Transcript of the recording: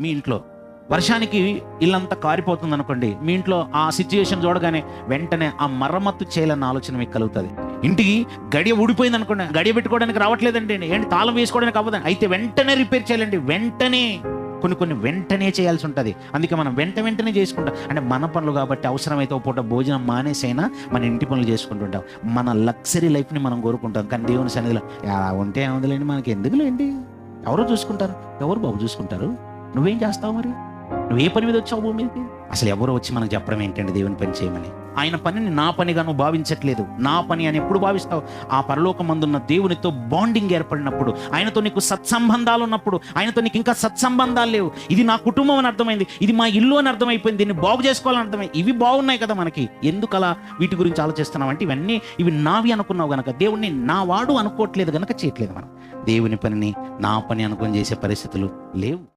మీ ఇంట్లో వర్షానికి ఇల్లంతా కారిపోతుంది అనుకోండి, మీ ఇంట్లో ఆ సిచ్యుయేషన్ చూడగానే వెంటనే ఆ మరమ్మత్తు చేయాలన్న ఆలోచన మీకు కలుగుతుంది. ఇంటికి గడియ ఊడిపోయింది అనుకోండి, గడియ పెట్టుకోవడానికి రావట్లేదండి, ఏంటి తాళం వేసుకోవడానికి అవ్వదండి, అయితే వెంటనే రిపేర్ చేయాలండి. వెంటనే కొన్ని వెంటనే చేయాల్సి ఉంటుంది. అందుకే మనం వెంటనే చేసుకుంటాం. అంటే మన పనులు కాబట్టి అవసరమైతే ఒక పూట భోజనం మానేసైనా మన ఇంటి పనులు చేసుకుంటుంటాం. మన లగ్జరీ లైఫ్ని మనం కోరుకుంటాం. కానీ దేవుని సన్నిధిలో ఉంటే ఏముందిలేండి, మనకి ఎందుకులేండి, ఎవరో చూసుకుంటారు. ఎవరు బాబు చూసుకుంటారు? నువ్వేం చేస్తావు మరి? నువ్వు ఏ పని మీద వచ్చావు భూమి మీదకి? అసలు ఎవరో వచ్చి మనకు చెప్పడం ఏంటండి దేవుని పని చేయమని? ఆయన పనిని నా పనిగా నువ్వు భావించట్లేదు. నా పని అని ఎప్పుడు భావిస్తావు? ఆ పరలోకమందున్న దేవునితో బాండింగ్ ఏర్పడినప్పుడు, ఆయనతో నీకు సత్సంబంధాలు ఉన్నప్పుడు. ఆయనతో నీకు ఇంకా సత్సంబంధాలు లేవు, ఇది నా కుటుంబం అని అర్థమైంది, ఇది మా ఇల్లు అని అర్థమైపోయింది, దీన్ని బాగు చేసుకోవాలని అర్థమైంది. ఇవి బాగున్నాయి కదా మనకి, ఎందుకు అలా వీటి గురించి ఆలోచిస్తున్నావు అంటే ఇవి నావి అనుకున్నావు గనక, దేవుణ్ణి నా వాడు అనుకోవట్లేదు గనక చేయట్లేదు. మనం దేవుని పనిని నా పని అనుకొని చేసే పరిస్థితులు లేవు.